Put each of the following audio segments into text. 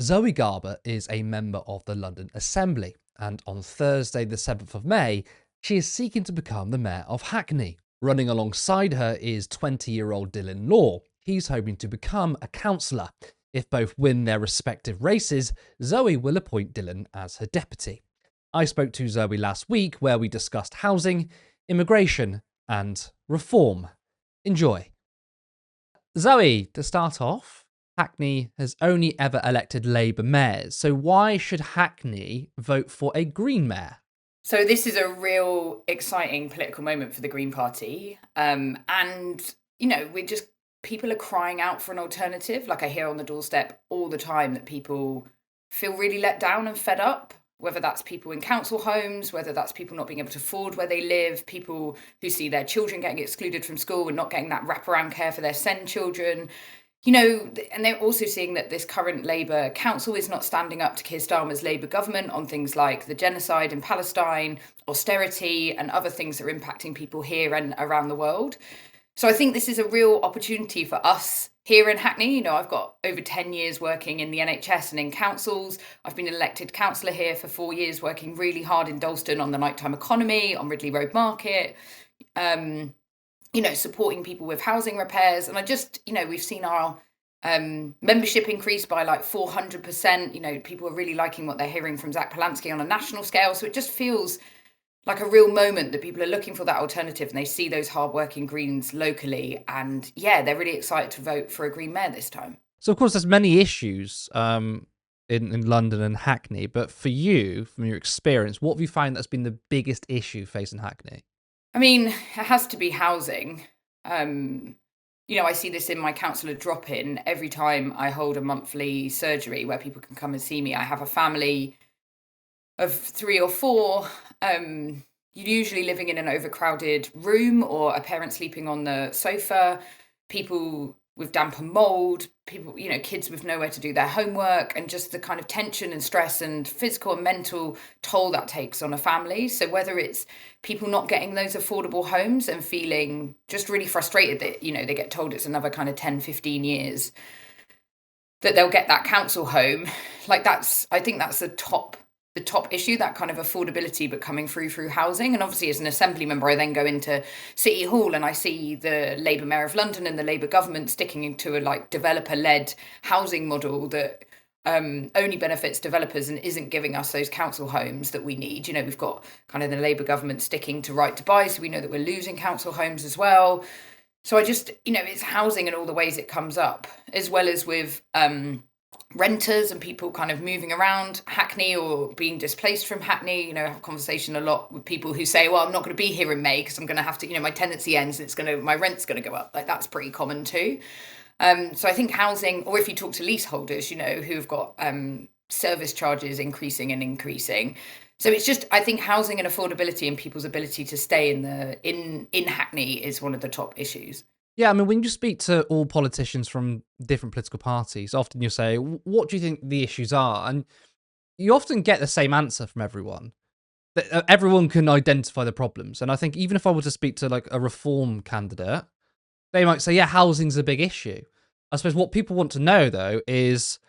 Zoe Garbett is a member of the London Assembly, and on Thursday, the 7th of May, she is seeking to become the Mayor of Hackney. Running alongside her is 20-year-old Dylan Law. He's hoping to become a councillor. If both win their respective races, Zoe will appoint Dylan as her deputy. I spoke to Zoe last week where we discussed housing, immigration, and reform. Enjoy. Zoe, to start off, Hackney has only ever elected Labour mayors, so why should Hackney vote for a Green mayor? So this is a real exciting political moment for the Green Party. And, we're just, people are crying out for an alternative. Like I hear on the doorstep all the time that people feel really let down and fed up, whether that's people in council homes, whether that's people not being able to afford where they live, people who see their children getting excluded from school and not getting that wraparound care for their SEND children. And they're also seeing that this current Labour council is not standing up to Keir Starmer's Labour government on things like the genocide in Palestine, austerity, and other things that are impacting people here and around the world. So I think this is a real opportunity for us here in Hackney. I've got over 10 years working in the NHS and in councils. I've been elected councillor here for 4 years, working really hard in Dalston on the nighttime economy, on Ridley Road Market. Supporting people with housing repairs. And we've seen our membership increase by like 400%. People are really liking what they're hearing from Zach Polanski on a national scale. So it just feels like a real moment that people are looking for that alternative and they see those hardworking Greens locally. And yeah, they're really excited to vote for a Green mayor this time. So, of course, there's many issues in London and Hackney, but for you, from your experience, what have you found that's been the biggest issue facing Hackney? I mean, it has to be housing. I see this in my counsellor drop-in every time I hold a monthly surgery where people can come and see me. I have a family of 3 or 4, usually living in an overcrowded room or a parent sleeping on the sofa, people with damp and mold, people, kids with nowhere to do their homework, and just the kind of tension and stress and physical and mental toll that takes on a family. So whether it's people not getting those affordable homes and feeling just really frustrated that, they get told it's another kind of 10, 15 years that they'll get that council home, I think that's the top issue, that kind of affordability, but coming through housing. And obviously, as an assembly member, I then go into City Hall and I see the Labour Mayor of London and the Labour government sticking to a developer-led housing model that only benefits developers and isn't giving us those council homes that we need. We've got kind of the Labour government sticking to right to buy, so we know that we're losing council homes as well. So it's housing in all the ways it comes up, as well as with renters and people kind of moving around Hackney or being displaced from Hackney. I have a conversation a lot with people who say, well, I'm not going to be here in May because I'm going to have to, my tenancy ends and my rent's going to go up. That's pretty common too. So I think housing, or if you talk to leaseholders, who've got service charges increasing. So it's just, I think housing and affordability and people's ability to stay in Hackney is one of the top issues. Yeah, I mean, when you speak to all politicians from different political parties, often you say, what do you think the issues are? And you often get the same answer from everyone. That everyone can identify the problems. And I think even if I were to speak to like a reform candidate, they might say, yeah, housing's a big issue. I suppose what people want to know, though, is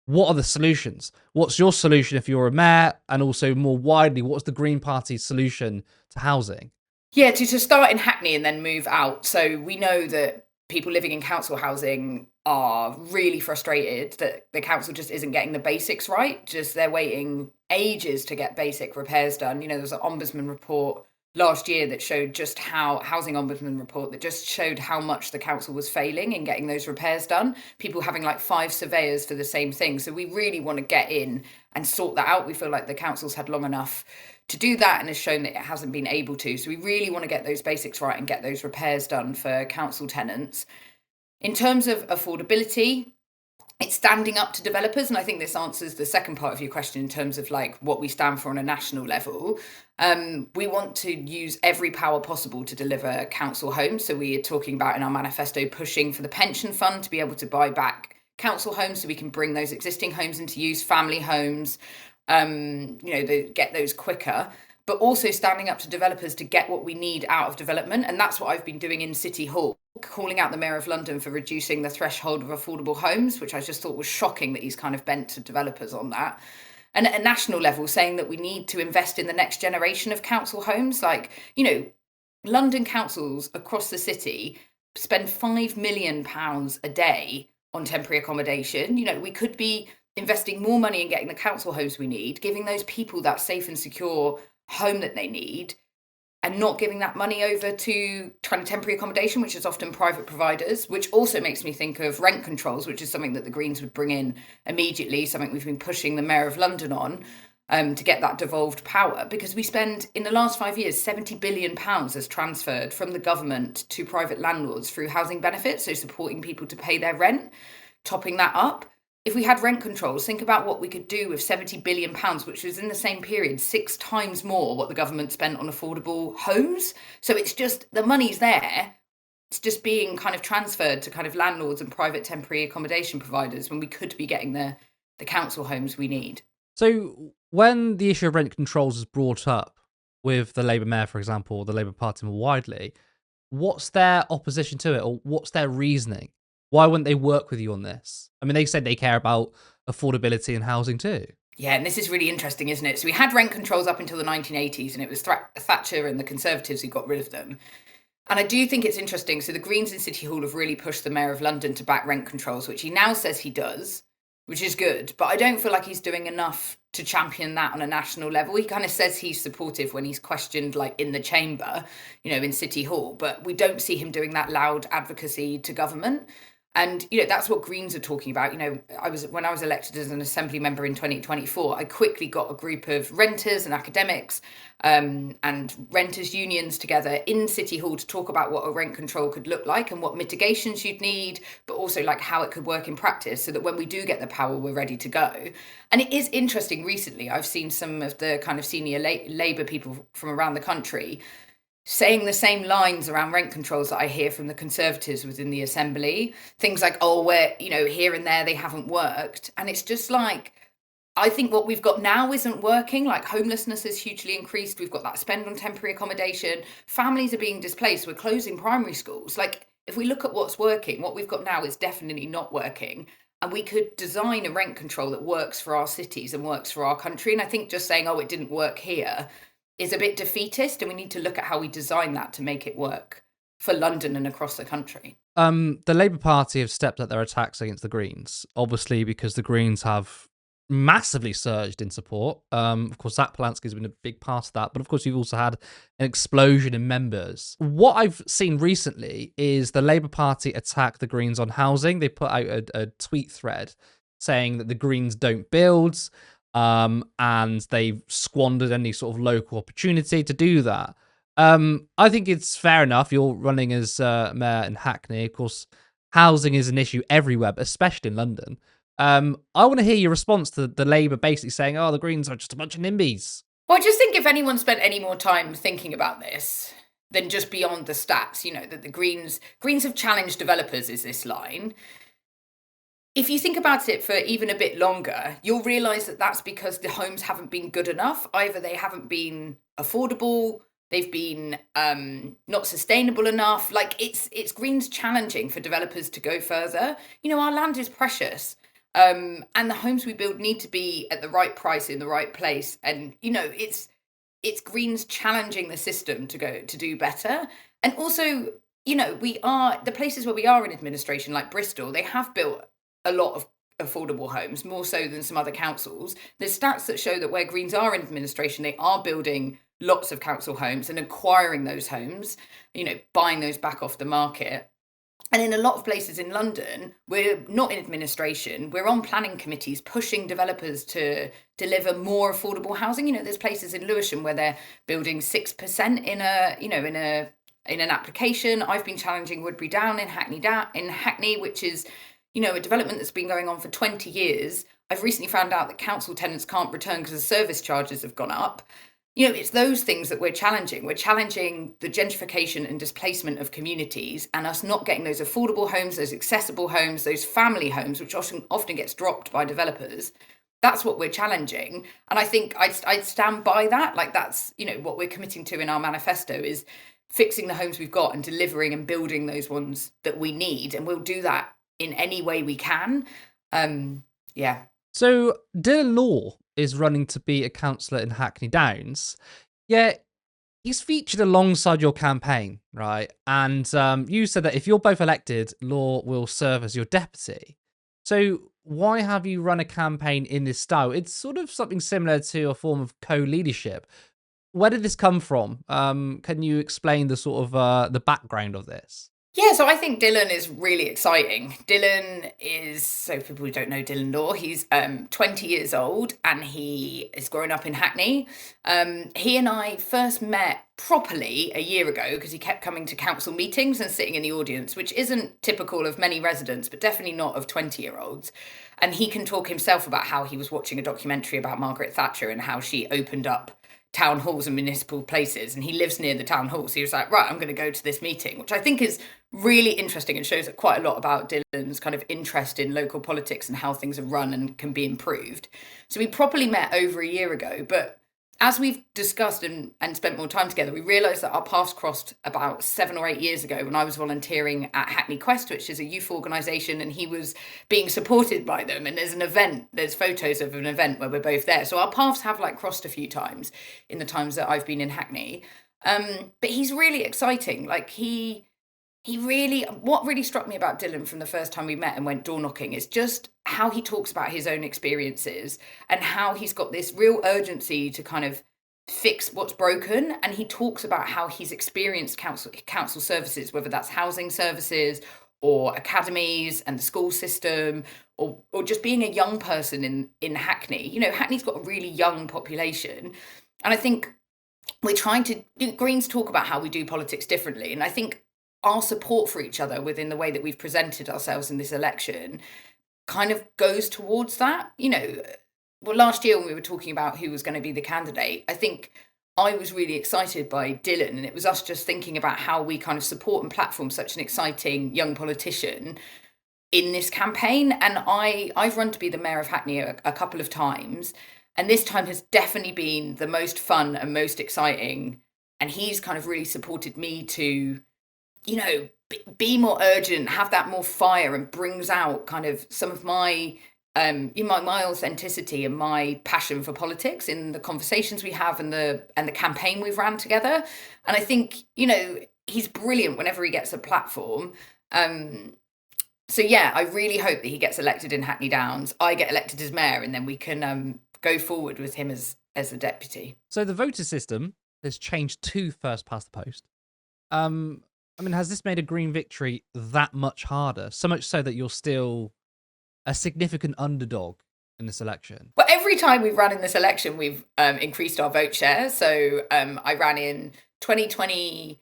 what are the solutions? What's your solution if you're a mayor? And also more widely, what's the Green Party's solution to housing? Yeah, to start in Hackney and then move out. So we know that people living in council housing are really frustrated that the council just isn't getting the basics right. Just they're waiting ages to get basic repairs done. There was an ombudsman report last year that showed just how housing ombudsman report that just showed how much the council was failing in getting those repairs done. People having like 5 surveyors for the same thing. So we really want to get in and sort that out. We feel like the council's had long enough to do that and has shown that it hasn't been able to. So we really want to get those basics right and get those repairs done for council tenants. In terms of affordability, it's standing up to developers. And I think this answers the second part of your question in terms of what we stand for on a national level. We want to use every power possible to deliver council homes. So we are talking about in our manifesto pushing for the pension fund to be able to buy back council homes so we can bring those existing homes into use, family homes, get those quicker, but also standing up to developers to get what we need out of development. And that's what I've been doing in City Hall. calling out the Mayor of London for reducing the threshold of affordable homes, which I just thought was shocking that he's kind of bent to developers on that. And at a national level, saying that we need to invest in the next generation of council homes. Like, London councils across the city spend £5 million a day on temporary accommodation. We could be investing more money in getting the council homes we need, giving those people that safe and secure home that they need, and not giving that money over to kind of temporary accommodation, which is often private providers, which also makes me think of rent controls, which is something that the Greens would bring in immediately, something we've been pushing the Mayor of London on, to get that devolved power, because we spend, in the last 5 years, £70 billion has transferred from the government to private landlords through housing benefits, so supporting people to pay their rent, topping that up. If we had rent controls, think about what we could do with £70 billion, which was in the same period 6 times more what the government spent on affordable homes. So it's just, the money's there. It's just being kind of transferred to kind of landlords and private temporary accommodation providers when we could be getting the council homes we need. So when the issue of rent controls is brought up with the Labour Mayor, for example, or the Labour Party more widely, what's their opposition to it, or what's their reasoning? Why wouldn't they work with you on this? I mean, they said they care about affordability and housing too. Yeah, and this is really interesting, isn't it? So we had rent controls up until the 1980s, and it was Thatcher and the Conservatives who got rid of them. And I do think it's interesting. So the Greens in City Hall have really pushed the Mayor of London to back rent controls, which he now says he does, which is good. But I don't feel like he's doing enough to champion that on a national level. He kind of says he's supportive when he's questioned, like in the chamber, in City Hall. But we don't see him doing that loud advocacy to government. And, that's what Greens are talking about. When I was elected as an assembly member in 2024, I quickly got a group of renters and academics and renters unions together in City Hall to talk about what a rent control could look like and what mitigations you'd need, but also like how it could work in practice so that when we do get the power, we're ready to go. And it is interesting recently, I've seen some of the kind of senior Labour people from around the country saying the same lines around rent controls that I hear from the Conservatives within the Assembly. Things like, where, here and there they haven't worked. And it's just like, I think what we've got now isn't working. Like homelessness is hugely increased. We've got that spend on temporary accommodation. Families are being displaced. We're closing primary schools. Like if we look at what's working, what we've got now is definitely not working. And we could design a rent control that works for our cities and works for our country. And I think just saying, it didn't work here is a bit defeatist, and we need to look at how we design that to make it work for London and across the country. The Labour Party have stepped up their attacks against the Greens, obviously because the Greens have massively surged in support. Of course, Zach Polanski has been a big part of that, but of course you've also had an explosion in members. What I've seen recently is the Labour Party attack the Greens on housing. They put out a tweet thread saying that the Greens don't build, and they've squandered any sort of local opportunity to do that. I think it's fair enough. You're running as mayor in Hackney. Of course, housing is an issue everywhere, but especially in London. I want to hear your response to the Labour basically saying, the Greens are just a bunch of NIMBYs. Well, I just think if anyone spent any more time thinking about this than just beyond the stats, that the Greens have challenged developers is this line. If you think about it for even a bit longer, you'll realise that that's because the homes haven't been good enough. Either they haven't been affordable, they've been not sustainable enough. Like it's Greens challenging for developers to go further. Our land is precious, and the homes we build need to be at the right price in the right place. And it's Greens challenging the system to do better. And also, we are the places where we are in administration, like Bristol, they have built a lot of affordable homes, more so than some other councils. There's stats that show that where Greens are in administration, they are building lots of council homes and acquiring those homes, buying those back off the market. And in a lot of places in London, we're not in administration, we're on planning committees pushing developers to deliver more affordable housing. There's places in Lewisham where they're building 6% in an application. I've been challenging Woodbury Down in Hackney, which is a development that's been going on for 20 years. I've recently found out that council tenants can't return because the service charges have gone up. It's those things that we're challenging. We're challenging the gentrification and displacement of communities and us not getting those affordable homes, those accessible homes, those family homes, which often gets dropped by developers. That's what we're challenging. And I think I'd stand by that. Like that's, what we're committing to in our manifesto is fixing the homes we've got and delivering and building those ones that we need, and we'll do that in any way we can. Yeah. So Dylan Law is running to be a councillor in Hackney Downs. Yeah, he's featured alongside your campaign, right? And you said that if you're both elected, Law will serve as your deputy. So why have you run a campaign in this style? It's sort of something similar to a form of co-leadership. Where did this come from? Can you explain the sort of the background of this? Yeah, so I think Dylan is really exciting. Dylan is, so for people who don't know Dylan Law, he's 20 years old and he is growing up in Hackney. He and I first met properly a year ago because he kept coming to council meetings and sitting in the audience, which isn't typical of many residents, but definitely not of 20-year-olds. And he can talk himself about how he was watching a documentary about Margaret Thatcher and how she opened up town halls and municipal places, and he lives near the town hall, so he was like, right, I'm going to go to this meeting, which I think is really interesting and shows quite a lot about Dylan's kind of interest in local politics and how things are run and can be improved. So we properly met over a year ago, but as we've discussed and spent more time together, we realised that our paths crossed about 7 or 8 years ago when I was volunteering at Hackney Quest, which is a youth organisation, and he was being supported by them. And there's an event, there's photos of an event where we're both there. So our paths have like crossed a few times in the times that I've been in Hackney. But he's really exciting. Like he really, what really struck me about Dylan from the first time we met and went door knocking is just how he talks about his own experiences and how he's got this real urgency to kind of fix what's broken. And he talks about how he's experienced council services, whether that's housing services or academies and the school system, or just being a young person in Hackney. You know, Hackney's got a really young population. And I think we're trying to, Greens talk about how we do politics differently. And I think our support for each other within the way that we've presented ourselves in this election kind of goes towards that. You know, well, last year when we were talking about who was going to be the candidate, I think I was really excited by Dylan, and it was us just thinking about how we kind of support and platform such an exciting young politician in this campaign. And I've run to be the mayor of Hackney a couple of times, and this time has definitely been the most fun and most exciting. And he's kind of really supported me to, you know, be more urgent, have that more fire, and brings out kind of some of my my authenticity and my passion for politics in the conversations we have and the campaign we've ran together. And I think, you know, he's brilliant whenever he gets a platform. So yeah, I really hope that he gets elected in Hackney Downs. I get elected as mayor, and then we can go forward with him as a deputy. So the voter system has changed to first past the post. I mean, has this made a Green victory that much harder? So much so that you're still a significant underdog in this election? Well, every time we've run in this election, we've increased our vote share. So I ran in 2022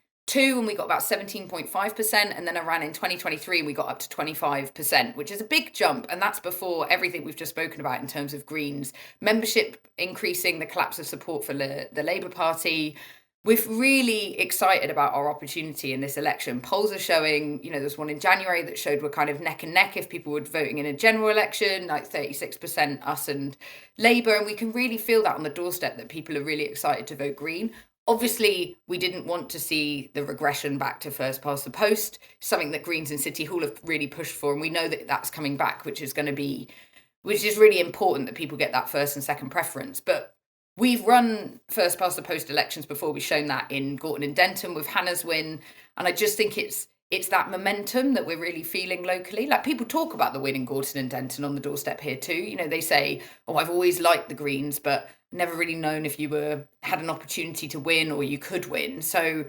and we got about 17.5%. And then I ran in 2023 and we got up to 25%, which is a big jump. And that's before everything we've just spoken about in terms of Greens membership increasing, the collapse of support for the Labour Party. We're really excited about our opportunity in this election. Polls are showing, you know, there's one in January that showed we're kind of neck and neck if people were voting in a general election, like 36% us and Labour. And we can really feel that on the doorstep that people are really excited to vote Green. Obviously, we didn't want to see the regression back to first past the post, something that Greens and City Hall have really pushed for. And we know that that's coming back, which is really important that people get that first and second preference. But we've run first past the post elections before. We've shown that in Gorton and Denton with Hannah's win. And I just think it's that momentum that we're really feeling locally. Like, people talk about the win in Gorton and Denton on the doorstep here too. You know, they say, oh, I've always liked the Greens, but never really known if you had an opportunity to win or you could win. So,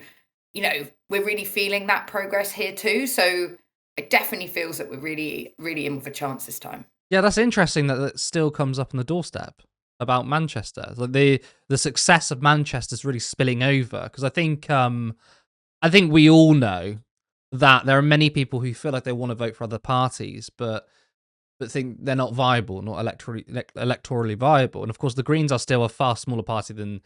you know, we're really feeling that progress here too. So it definitely feels that we're really, really in with a chance this time. Yeah, that's interesting that it still comes up on the doorstep about Manchester. Like the success of Manchester is really spilling over, because I think we all know that there are many people who feel like they want to vote for other parties, but think they're not viable, not electorally viable. And of course, the Greens are still a far smaller party than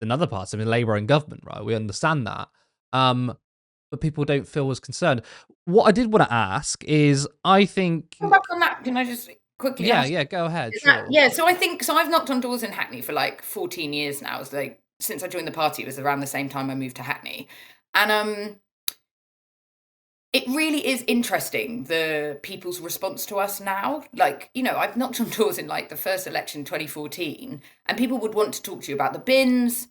other parties. I mean, Labour in government, right? We understand that. But people don't feel as concerned. What I did want to ask is, I think... Come back on that. Can I just quickly ask? Yeah, go ahead. Sure. So I've knocked on doors in Hackney for like 14 years now. It's like, since I joined the party, it was around the same time I moved to Hackney. And it really is interesting, the people's response to us now. Like, I've knocked on doors in like the first election, 2014, and people would want to talk to you about the bins.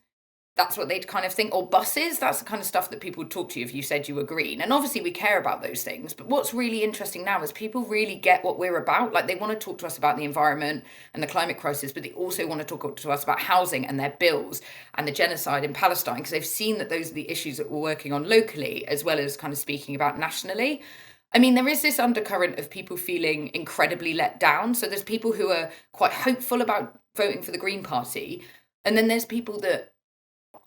That's what they'd kind of think. Or buses, that's the kind of stuff that people would talk to you if you said you were green. And obviously we care about those things. But what's really interesting now is people really get what we're about. Like, they want to talk to us about the environment and the climate crisis, but they also want to talk to us about housing and their bills and the genocide in Palestine, because they've seen that those are the issues that we're working on locally, as well as kind of speaking about nationally. I mean, there is this undercurrent of people feeling incredibly let down. So there's people who are quite hopeful about voting for the Green Party. And then there's people that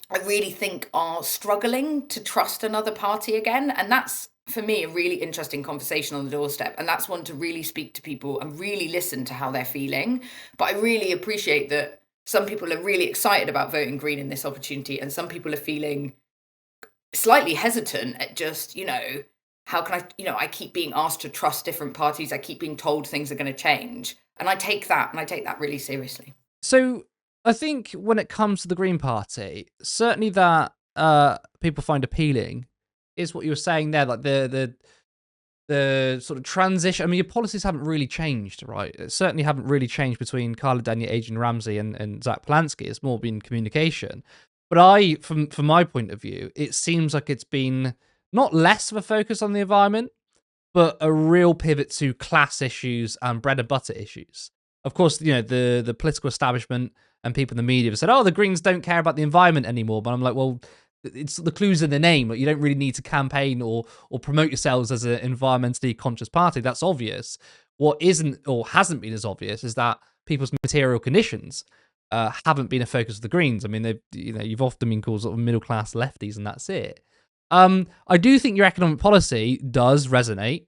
I really think are struggling to trust another party again. And that's, for me, a really interesting conversation on the doorstep. And that's one to really speak to people and really listen to how they're feeling. But I really appreciate that some people are really excited about voting Green in this opportunity, and some people are feeling slightly hesitant at just, how can I keep being asked to trust different parties. I keep being told things are going to change. And I take that really seriously. So I think when it comes to the Green Party, certainly that people find appealing is what you were saying there, like the sort of transition. I mean, your policies haven't really changed, right? It certainly haven't really changed between Carla Dania, Adrian Ramsey, and Zach Polanski. It's more been communication. But from my point of view, it seems like it's been not less of a focus on the environment, but a real pivot to class issues and bread and butter issues. Of course, the political establishment and people in the media have said, "Oh, the Greens don't care about the environment anymore." But I'm like, well, it's the clues in the name. Like, you don't really need to campaign or promote yourselves as an environmentally conscious party. That's obvious. What isn't or hasn't been as obvious is that people's material conditions haven't been a focus of the Greens. I mean, you've often been called sort of middle class lefties, and that's it. I do think your economic policy does resonate.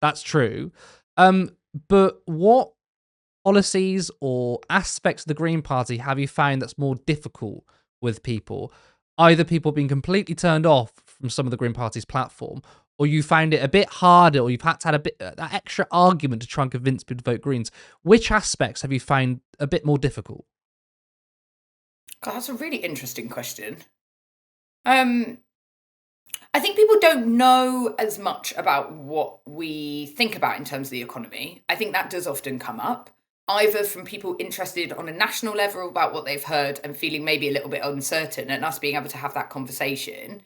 That's true. But what policies or aspects of the Green Party have you found that's more difficult with people? Either people being completely turned off from some of the Green Party's platform, or you found it a bit harder, or you've had to have a bit that extra argument to try and convince people to vote Greens. Which aspects have you found a bit more difficult? God, that's a really interesting question. I think people don't know as much about what we think about in terms of the economy. I think that does often come up, either from people interested on a national level about what they've heard and feeling maybe a little bit uncertain, and us being able to have that conversation.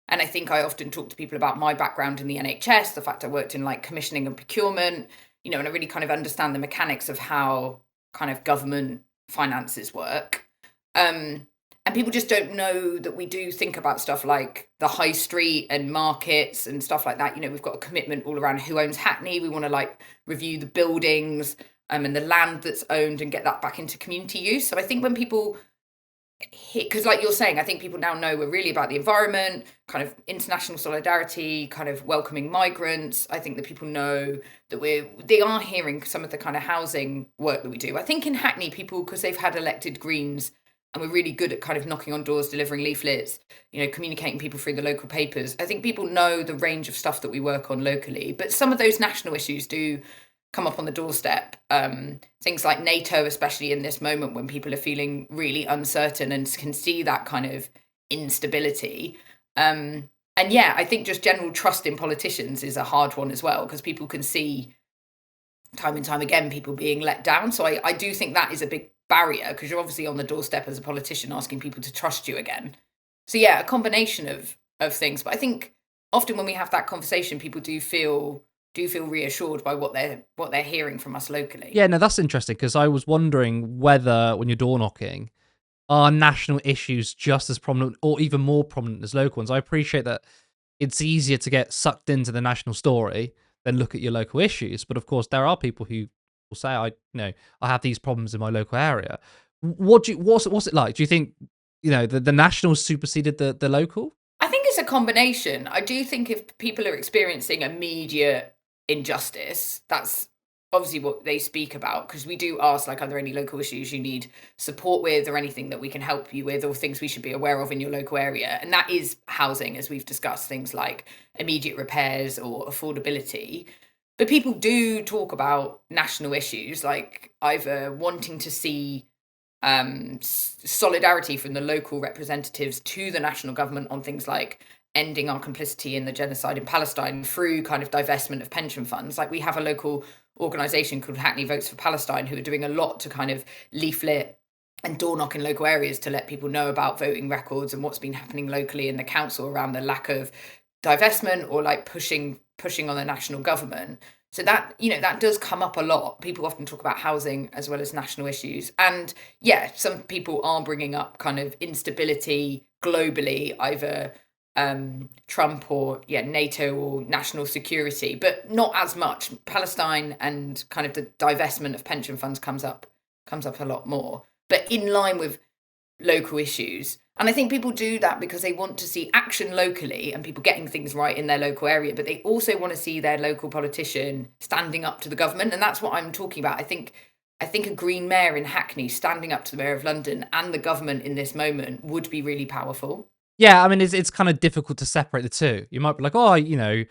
And I think I often talk to people about my background in the NHS, the fact I worked in like commissioning and procurement, and I really kind of understand the mechanics of how kind of government finances work. And people just don't know that we do think about stuff like the high street and markets and stuff like that. We've got a commitment all around who owns Hackney. We want to like review the buildings and the land that's owned and get that back into community use. So I think when people because like you're saying, I think people now know we're really about the environment, kind of international solidarity, kind of welcoming migrants. I think that people know that they are hearing some of the kind of housing work that we do. I think in Hackney, people, because they've had elected Greens and we're really good at kind of knocking on doors, delivering leaflets, communicating people through the local papers. I think people know the range of stuff that we work on locally, but some of those national issues do come up on the doorstep. Things like NATO, especially in this moment when people are feeling really uncertain and can see that kind of instability. And yeah, I think just general trust in politicians is a hard one as well, because people can see time and time again people being let down. So I do think that is a big barrier, because you're obviously on the doorstep as a politician asking people to trust you again. So yeah, a combination of things. But I think often when we have that conversation, people do feel reassured by what they're hearing from us locally. Yeah, no, that's interesting, because I was wondering whether when you're door knocking, are national issues just as prominent or even more prominent as local ones? I appreciate that it's easier to get sucked into the national story than look at your local issues, but of course there are people who will say, I have these problems in my local area. What's it like? Do you think the national superseded the local? I think it's a combination. I do think if people are experiencing immediate injustice, that's obviously what they speak about, because we do ask, like, are there any local issues you need support with, or anything that we can help you with, or things we should be aware of in your local area? And that is housing, as we've discussed, things like immediate repairs or affordability. But people do talk about national issues, like either wanting to see solidarity from the local representatives to the national government on things like ending our complicity in the genocide in Palestine through kind of divestment of pension funds. Like we have a local organisation called Hackney Votes for Palestine who are doing a lot to kind of leaflet and door knock in local areas to let people know about voting records and what's been happening locally in the council around the lack of divestment or like pushing on the national government. So that, that does come up a lot. People often talk about housing as well as national issues. And yeah, some people are bringing up kind of instability globally, either Trump or NATO or national security, but not as much. Palestine and kind of the divestment of pension funds comes up a lot more, but in line with local issues. And I think people do that because they want to see action locally and people getting things right in their local area, but they also want to see their local politician standing up to the government. And that's what I'm talking about. I think a Green mayor in Hackney standing up to the Mayor of London and the government in this moment would be really powerful. Yeah, I mean, it's kind of difficult to separate the two. You might be like, oh, the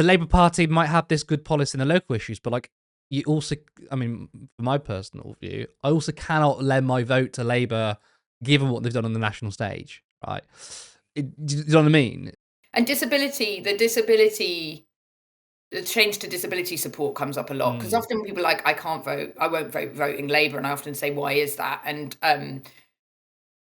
Labour Party might have this good policy in the local issues, but like, you also, I mean, from my personal view, I also cannot lend my vote to Labour given what they've done on the national stage, right? Do you know what I mean? And the change to disability support comes up a lot because often people are like, I can't vote, I won't voting Labour, and I often say, why is that? And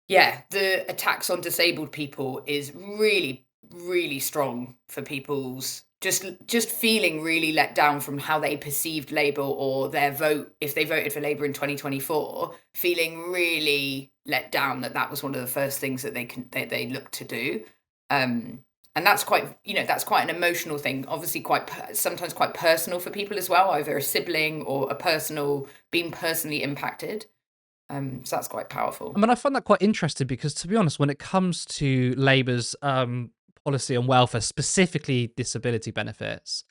the attacks on disabled people is really, really strong for people's just feeling really let down from how they perceived Labour or their vote if they voted for Labour in 2024, feeling really let down that was one of the first things that they looked to do. And that's quite an emotional thing, obviously sometimes quite personal for people as well, either a sibling or being personally impacted. So that's quite powerful. I mean, I find that quite interesting because, to be honest, when it comes to Labour's policy on welfare, specifically disability benefits,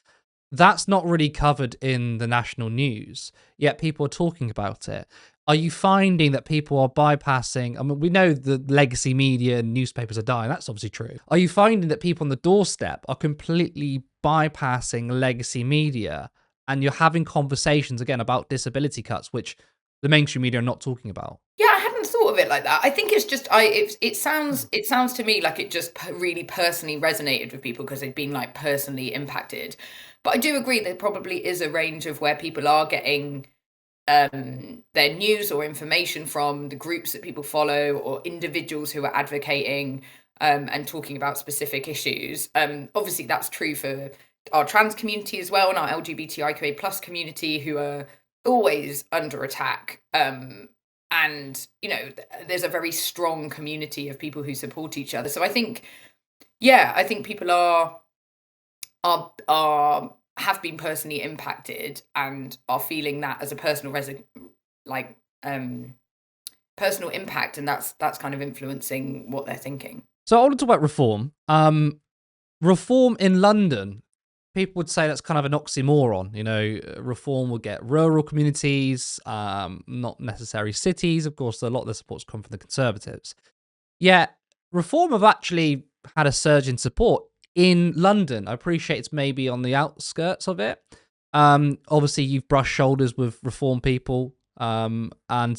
that's not really covered in the national news, yet people are talking about it. Are you finding that people are bypassing? I mean, we know the legacy media and newspapers are dying. That's obviously true. Are you finding that people on the doorstep are completely bypassing legacy media and you're having conversations again about disability cuts, which the mainstream media are not talking about? Yeah, I hadn't thought of it like that. I think it's just it sounds to me like it just really personally resonated with people because they've been like personally impacted. But I do agree there probably is a range of where people are getting their news or information from, the groups that people follow or individuals who are advocating and talking about specific issues. Obviously, that's true for our trans community as well and our LGBTIQA plus community who are always under attack. And, there's a very strong community of people who support each other. So I think people have been personally impacted and are feeling that as a personal personal impact, and that's kind of influencing what they're thinking. So I want to talk about reform. Reform in London, people would say that's kind of an oxymoron. Reform will get rural communities, not necessarily cities. Of course, a lot of the support's come from the Conservatives. Yet, Reform have actually had a surge in support in London. I appreciate it's maybe on the outskirts of it. Obviously, you've brushed shoulders with Reform people, and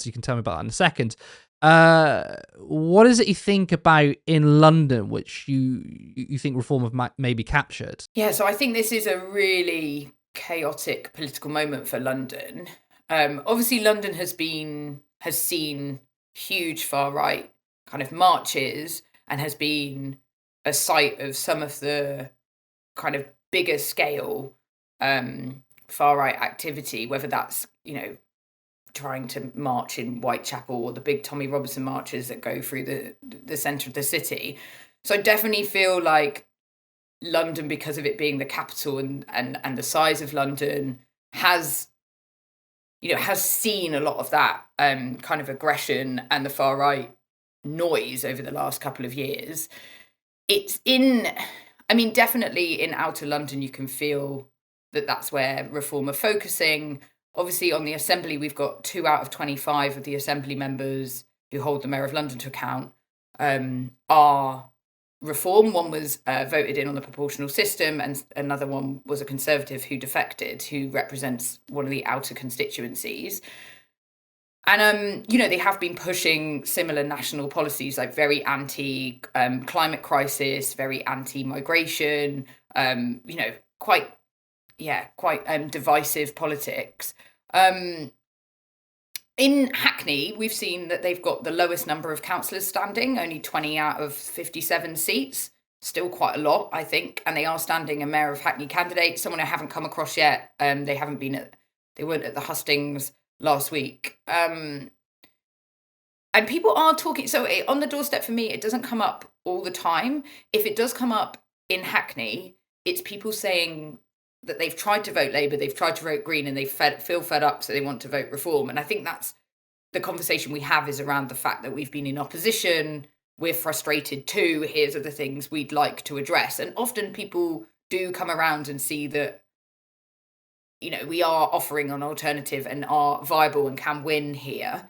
you can tell me about that in a second. What is it you think about in London, which you think Reform have maybe captured? Yeah, so I think this is a really chaotic political moment for London. Obviously, London has seen huge far right kind of marches and has been a site of some of the kind of bigger scale far right activity, whether that's trying to march in Whitechapel or the big Tommy Robinson marches that go through the centre of the city. So I definitely feel like London, because of it being the capital and the size of London, has seen a lot of that kind of aggression and the far right noise over the last couple of years. Definitely in outer London, you can feel that that's where Reform are focusing. Obviously, on the Assembly, we've got 2 out of 25 of the Assembly members who hold the Mayor of London to account are Reform. One was voted in on the proportional system, and another one was a Conservative who defected, who represents one of the outer constituencies. And they have been pushing similar national policies, like very anti climate crisis, very anti migration. Quite divisive politics. In Hackney, we've seen that they've got the lowest number of councillors standing, only 20 out of 57 seats. Still quite a lot, I think. And they are standing a Mayor of Hackney candidate, someone I haven't come across yet. They weren't at the hustings last week. And people are talking. So on the doorstep for me, it doesn't come up all the time. If it does come up in Hackney, it's people saying that they've tried to vote Labour, they've tried to vote Green, and they feel fed up, so they want to vote Reform. And I think that's the conversation we have, is around the fact that we've been in opposition, we're frustrated too, here's other things we'd like to address. And often people do come around and see that, we are offering an alternative and are viable and can win here.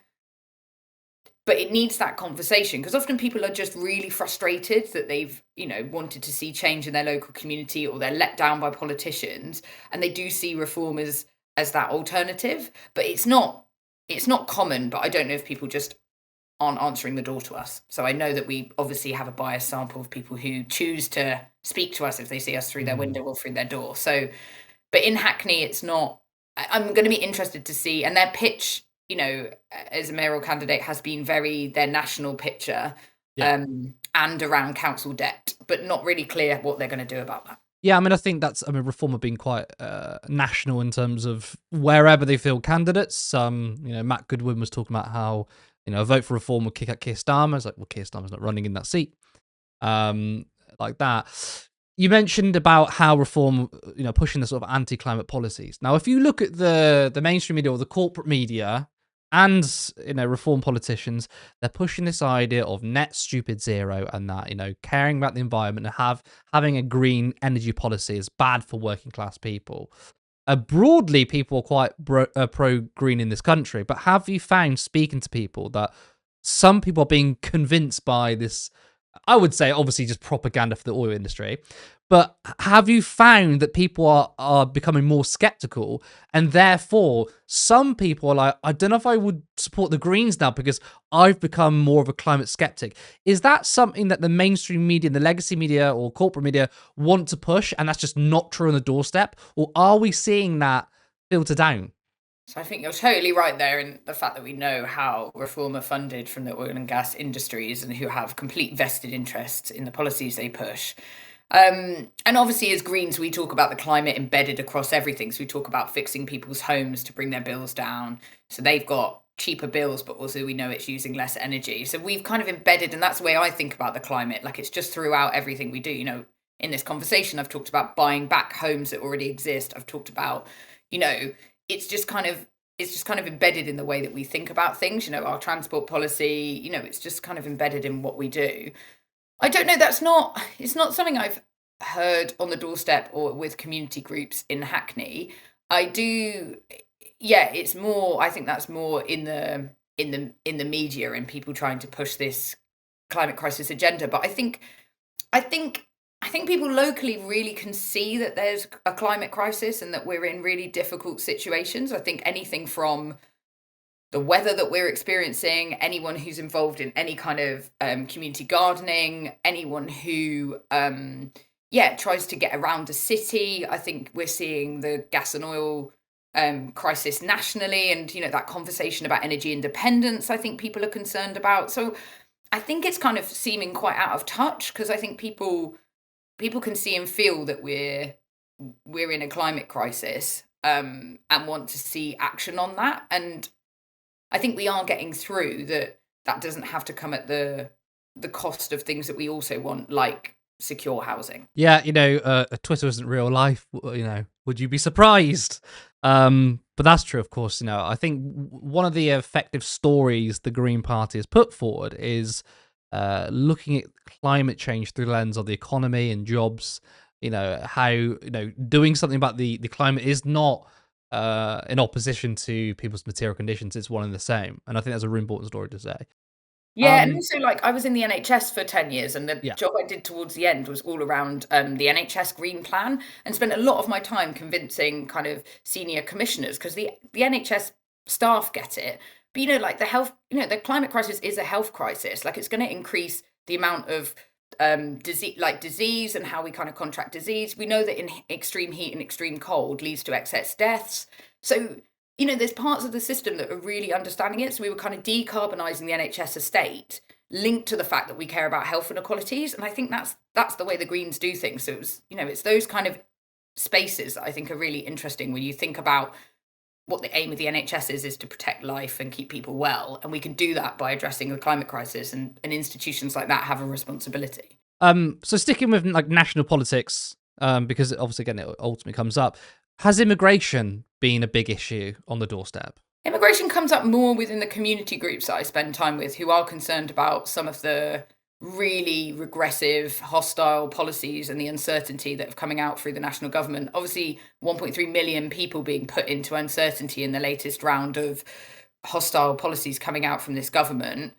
But it needs that conversation, because often people are just really frustrated that they've, wanted to see change in their local community, or they're let down by politicians, and they do see Reform as that alternative. But it's not common. But I don't know if people just aren't answering the door to us. So I know that we obviously have a biased sample of people who choose to speak to us if they see us through their window or through their door. So, but in Hackney, it's not. I'm going to be interested to see, and their pitch, as a mayoral candidate, has been very their national picture, and around council debt, but not really clear what they're going to do about that. Yeah, I think Reform have been quite national in terms of wherever they field candidates. Matt Goodwin was talking about how, a vote for Reform would kick out Keir Starmer. It's like, well, Keir Starmer's not running in that seat. Like that. You mentioned about how Reform, pushing the sort of anti-climate policies. Now, if you look at the mainstream media or the corporate media and, Reform politicians, they're pushing this idea of net stupid zero, and that, caring about the environment and having a green energy policy is bad for working class people. Broadly, people are quite pro-green in this country, but have you found, speaking to people, that some people are being convinced by this, I would say, obviously, just propaganda for the oil industry, but have you found that people are becoming more skeptical, and therefore some people are like, I don't know if I would support the Greens now because I've become more of a climate skeptic? Is that something that the mainstream media and the legacy media or corporate media want to push, and that's just not true on the doorstep? Or are we seeing that filter down? So I think you're totally right there in the fact that we know how Reform are funded from the oil and gas industries, and who have complete vested interests in the policies they push. And obviously, as Greens, we talk about the climate embedded across everything. So we talk about fixing people's homes to bring their bills down, so they've got cheaper bills, but also we know it's using less energy. So we've kind of embedded, and that's the way I think about the climate. Like, it's just throughout everything we do. In this conversation, I've talked about buying back homes that already exist. I've talked about, it's just kind of embedded in the way that we think about things. Our transport policy, it's just kind of embedded in what we do. I don't know, it's not something I've heard on the doorstep or with community groups in Hackney. It's more, I think that's more in the media and people trying to push this climate crisis agenda. But I think people locally really can see that there's a climate crisis and that we're in really difficult situations. I think anything from the weather that we're experiencing, anyone who's involved in any kind of community gardening, anyone who tries to get around the city. I think we're seeing the gas and oil crisis nationally, and that conversation about energy independence, I think people are concerned about. So I think it's kind of seeming quite out of touch, because I think people can see and feel that we're in a climate crisis, and want to see action on that. And I think we are getting through that doesn't have to come at the cost of things that we also want, like secure housing. Yeah, Twitter isn't real life. Would you be surprised? But that's true, of course. I think one of the effective stories the Green Party has put forward is looking at climate change through the lens of the economy and jobs. How doing something about the climate is not in opposition to people's material conditions. It's one and the same, and I think that's a really important story to say. Yeah, and also, like, I was in the NHS for 10 years, and the Yeah. job I did towards the end was all around the NHS Green Plan, and spent a lot of my time convincing kind of senior commissioners, because the NHS staff get it, But, like the health, the climate crisis is a health crisis. Like, it's going to increase the amount of disease and how we kind of contract disease. We know that in extreme heat and extreme cold leads to excess deaths. So, there's parts of the system that are really understanding it. So we were kind of decarbonising the NHS estate, linked to the fact that we care about health inequalities. And I think that's the way the Greens do things. So it's those kind of spaces that I think are really interesting when you think about what the aim of the NHS is to protect life and keep people well. And we can do that by addressing the climate crisis, and institutions like that have a responsibility. So sticking with like national politics, because obviously again it ultimately comes up, has immigration been a big issue on the doorstep? Immigration comes up more within the community groups that I spend time with, who are concerned about some of the really regressive, hostile policies and the uncertainty that are coming out through the national government. Obviously, 1.3 million people being put into uncertainty in the latest round of hostile policies coming out from this government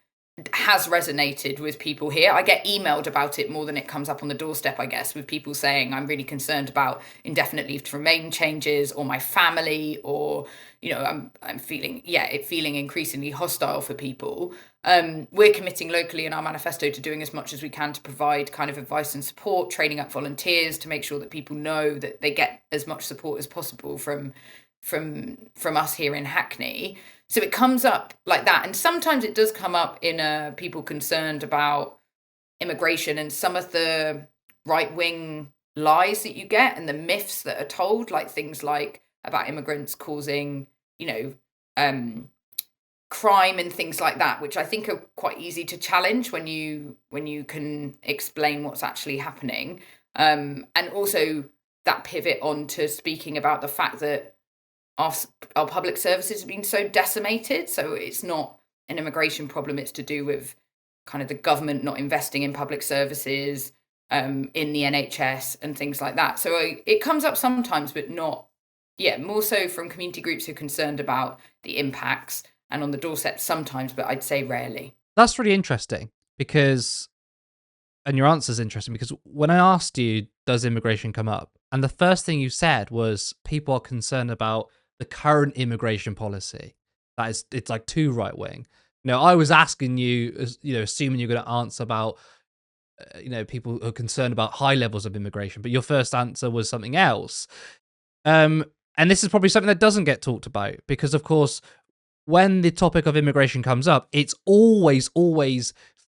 has resonated with people here. I get emailed about it more than it comes up on the doorstep, I guess, with people saying, I'm really concerned about indefinite leave to remain changes, or my family, or, I'm feeling increasingly hostile for people. We're committing locally in our manifesto to doing as much as we can to provide kind of advice and support, training up volunteers to make sure that people know that they get as much support as possible from us here in Hackney. So it comes up like that. And sometimes it does come up in people concerned about immigration and some of the right-wing lies that you get and the myths that are told, like things like about immigrants causing, crime and things like that, which I think are quite easy to challenge when you can explain what's actually happening. And also that pivot on to speaking about the fact that our public services have been so decimated. So it's not an immigration problem. It's to do with kind of the government not investing in public services, in the NHS and things like that. So it comes up sometimes, but not, more so from community groups who are concerned about the impacts, and on the doorstep sometimes, but I'd say rarely. That's really interesting and your answer is interesting, because when I asked you, does immigration come up? And the first thing you said was people are concerned about the current immigration policy. It's like too right wing. I was asking you, assuming you're going to answer about, people who are concerned about high levels of immigration, but your first answer was something else. And this is probably something that doesn't get talked about, because of course, when the topic of immigration comes up, it's always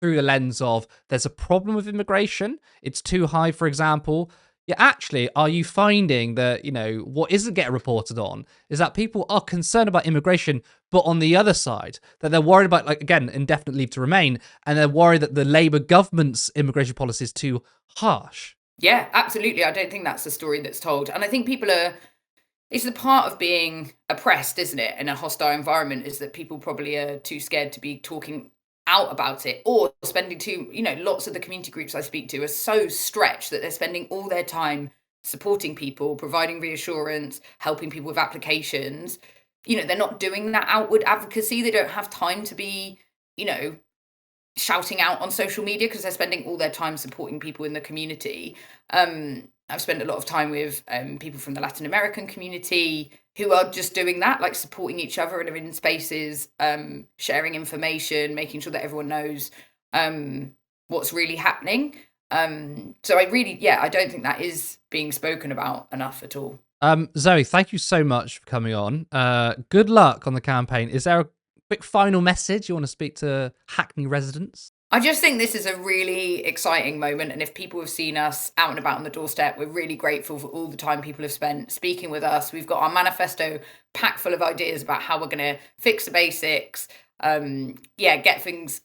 through the lens of there's a problem with immigration. It's too high, for example. Yeah, actually, are you finding that, what isn't getting reported on is that people are concerned about immigration, but on the other side, that they're worried about, like, again, indefinite leave to remain, and they're worried that the Labour government's immigration policy is too harsh? Yeah, absolutely. I don't think that's the story that's told. And I think it's the part of being oppressed, isn't it, in a hostile environment, is that people probably are too scared to be talking out about it, or spending lots of the community groups I speak to are so stretched that they're spending all their time supporting people, providing reassurance, helping people with applications. They're not doing that outward advocacy. They don't have time to be, shouting out on social media because they're spending all their time supporting people in the community. I've spent a lot of time with people from the Latin American community who are just doing that, like supporting each other and are in spaces, sharing information, making sure that everyone knows what's really happening. So I don't think that is being spoken about enough at all. Zoe, thank you so much for coming on. Good luck on the campaign. Is there a quick final message you want to speak to Hackney residents? I just think this is a really exciting moment. And if people have seen us out and about on the doorstep, we're really grateful for all the time people have spent speaking with us. We've got our manifesto packed full of ideas about how we're going to fix the basics, get things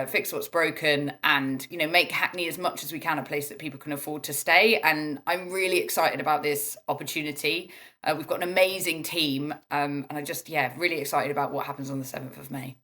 fix what's broken, and make Hackney as much as we can a place that people can afford to stay. And I'm really excited about this opportunity. We've got an amazing team, and I'm just really excited about what happens on the 7th of May.